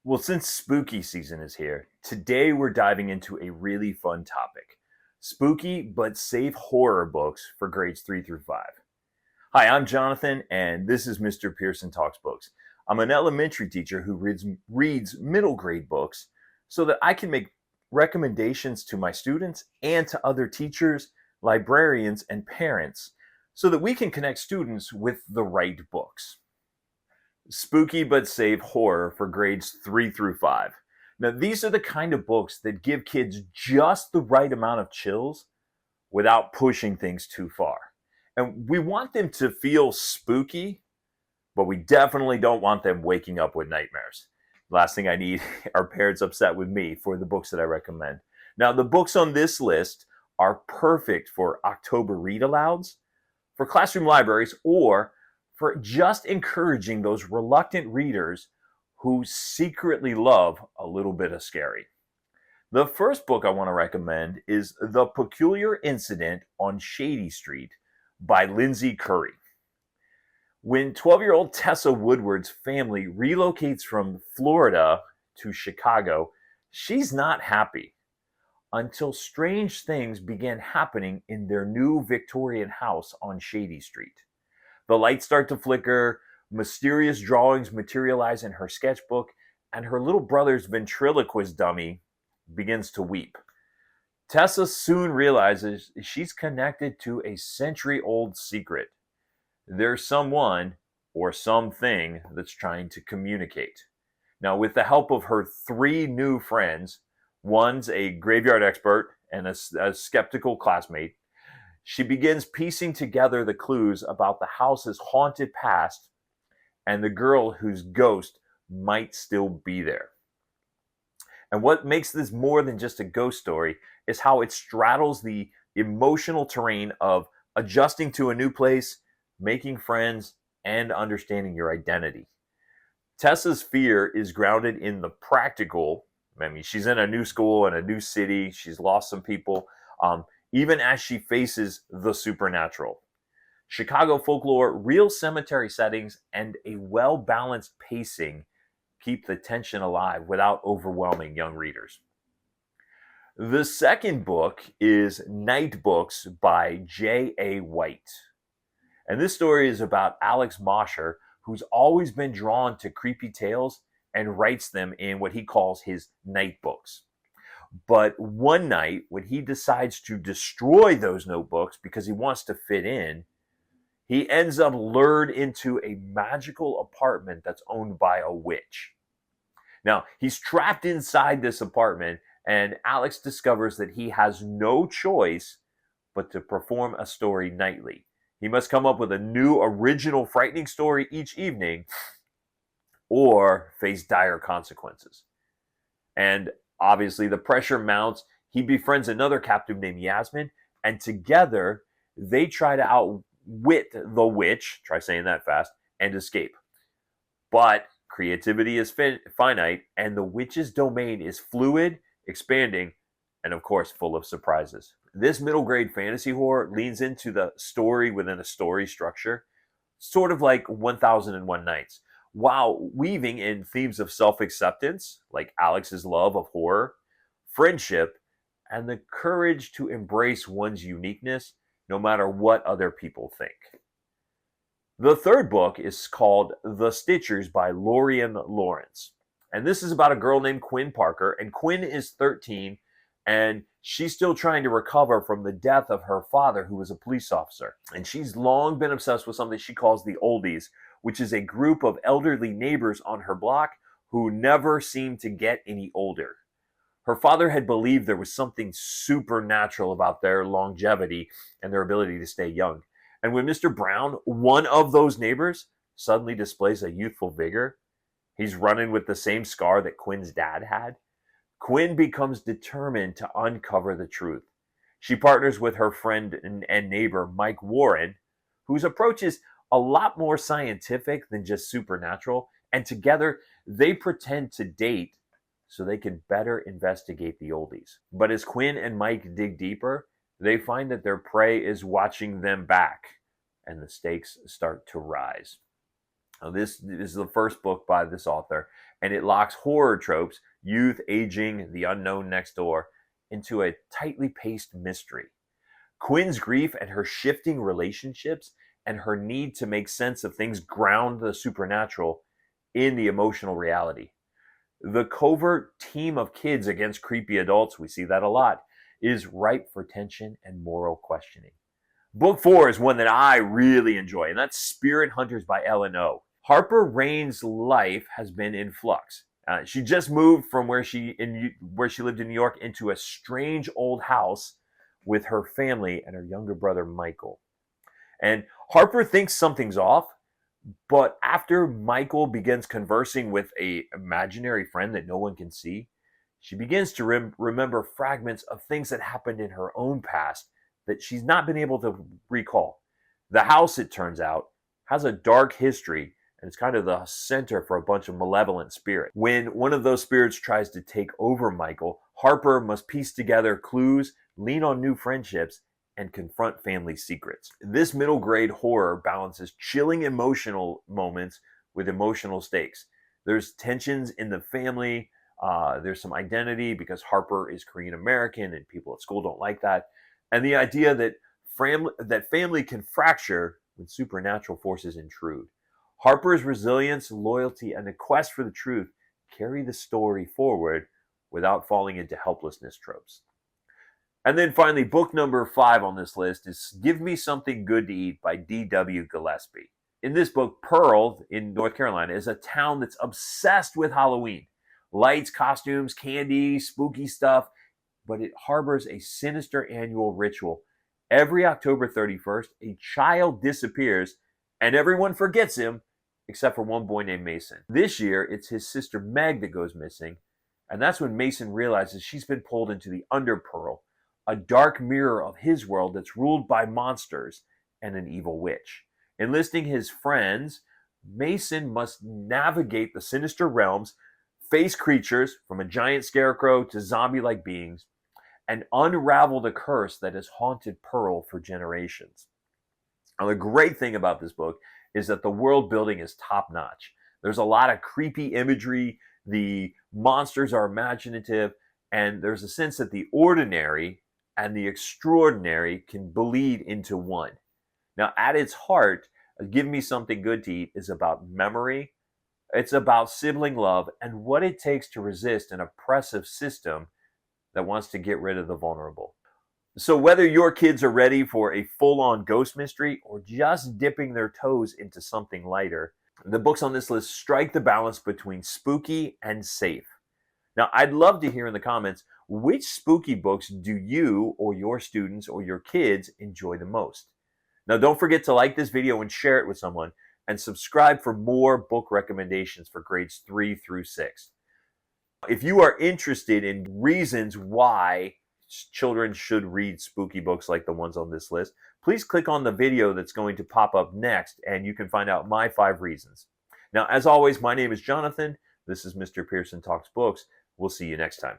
Well, since spooky season is here, today we're diving into a really fun topic: spooky but safe horror books for grades 3 through 5. Hi, I'm Jonathan, and this is Mr. Pearson Talks Books. I'm an elementary teacher who reads middle grade books so that I can make recommendations to my students and to other teachers, librarians, and parents so that we can connect students with the right books. Spooky but safe horror for grades 3 through 5. Now, these are the kind of books that give kids just the right amount of chills without pushing things too far. And we want them to feel spooky, but we definitely don't want them waking up with nightmares. Last thing I need are parents upset with me for the books that I recommend. Now, the books on this list are perfect for October read-alouds, for classroom libraries, or for just encouraging those reluctant readers who secretly love a little bit of scary. The first book I want to recommend is The Peculiar Incident on Shady Street by Lindsay Currie. When 12-year-old Tessa Woodward's family relocates from Florida to Chicago, she's not happy until strange things begin happening in their new Victorian house on Shady Street. The lights start to flicker, mysterious drawings materialize in her sketchbook, and her little brother's ventriloquist dummy begins to weep. Tessa soon realizes she's connected to a century-old secret. There's someone or something that's trying to communicate. Now, with the help of her three new friends, one's a graveyard expert and a skeptical classmate, she begins piecing together the clues about the house's haunted past and the girl whose ghost might still be there. And what makes this more than just a ghost story is how it straddles the emotional terrain of adjusting to a new place, making friends, and understanding your identity. Tessa's fear is grounded in the practical. I mean, she's in a new school and a new city. She's lost some people. Even as she faces the supernatural. Chicago folklore, real cemetery settings, and a well-balanced pacing keep the tension alive without overwhelming young readers. The second book is Nightbooks by J.A. White. And this story is about Alex Mosher, who's always been drawn to creepy tales and writes them in what he calls his nightbooks. But one night, when he decides to destroy those notebooks because he wants to fit in, he ends up lured into a magical apartment that's owned by a witch. Now, he's trapped inside this apartment, and Alex discovers that he has no choice but to perform a story nightly. He must come up with a new, original, frightening story each evening or face dire consequences. And obviously, the pressure mounts. He befriends another captive named Yasmin, and together they try to outwit the witch, try saying that fast, and escape. But creativity is finite, and the witch's domain is fluid, expanding, and of course, full of surprises. This middle grade fantasy horror leans into the story within a story structure, sort of like 1001 Nights, while weaving in themes of self-acceptance, like Alex's love of horror, friendship, and the courage to embrace one's uniqueness no matter what other people think. The third book is called The Stitchers by Lorien Lawrence. And this is about a girl named Quinn Parker, and Quinn is 13, and she's still trying to recover from the death of her father, who was a police officer. And she's long been obsessed with something she calls the oldies, which is a group of elderly neighbors on her block who never seem to get any older. Her father had believed there was something supernatural about their longevity and their ability to stay young. And when Mr. Brown, one of those neighbors, suddenly displays a youthful vigor, he's running with the same scar that Quinn's dad had, Quinn becomes determined to uncover the truth. She partners with her friend and neighbor, Mike Warren, whose approach is a lot more scientific than just supernatural, and together they pretend to date so they can better investigate the oldies. But as Quinn and Mike dig deeper, they find that their prey is watching them back, and the stakes start to rise. Now, this is the first book by this author, and it locks horror tropes, youth, aging, the unknown next door, into a tightly paced mystery. Quinn's grief and her shifting relationships and her need to make sense of things ground the supernatural in the emotional reality. The covert team of kids against creepy adults, we see that a lot, is ripe for tension and moral questioning. Book 4 is one that I really enjoy, and that's Spirit Hunters by Ellen O. Harper Rain's life has been in flux. She just moved from where she lived in New York into a strange old house with her family and her younger brother Michael. And Harper thinks something's off, but after Michael begins conversing with an imaginary friend that no one can see, she begins to remember fragments of things that happened in her own past that she's not been able to recall. The house, it turns out, has a dark history, and it's kind of the center for a bunch of malevolent spirits. When one of those spirits tries to take over Michael, Harper must piece together clues, lean on new friendships, and confront family secrets. This middle grade horror balances chilling emotional moments with emotional stakes. There's tensions in the family. There's some identity because Harper is Korean American and people at school don't like that. And the idea that family can fracture when supernatural forces intrude. Harper's resilience, loyalty, and the quest for the truth carry the story forward without falling into helplessness tropes. And then finally, book number 5 on this list is Give Me Something Good to Eat by D.W. Gillespie. In this book, Pearl, in North Carolina, is a town that's obsessed with Halloween. Lights, costumes, candy, spooky stuff, but it harbors a sinister annual ritual. Every October 31st, a child disappears, and everyone forgets him, except for one boy named Mason. This year, it's his sister Meg that goes missing, and that's when Mason realizes she's been pulled into the Underpearl, a dark mirror of his world that's ruled by monsters and an evil witch. Enlisting his friends, Mason must navigate the sinister realms, face creatures from a giant scarecrow to zombie-like beings, and unravel the curse that has haunted Pearl for generations. Now, the great thing about this book is that the world building is top-notch. There's a lot of creepy imagery, the monsters are imaginative, and there's a sense that the ordinary and the extraordinary can bleed into one. Now, at its heart, Give Me Something Good to Eat is about memory, it's about sibling love, and what it takes to resist an oppressive system that wants to get rid of the vulnerable. So whether your kids are ready for a full-on ghost mystery or just dipping their toes into something lighter, the books on this list strike the balance between spooky and safe. Now, I'd love to hear in the comments, which spooky books do you or your students or your kids enjoy the most? Now, don't forget to like this video and share it with someone, and subscribe for more book recommendations for grades 3 through 6. If you are interested in reasons why children should read spooky books like the ones on this list, please click on the video that's going to pop up next, and you can find out my 5 reasons. Now, as always, my name is Jonathan. This is Mr. Pearson Talks Books. We'll see you next time.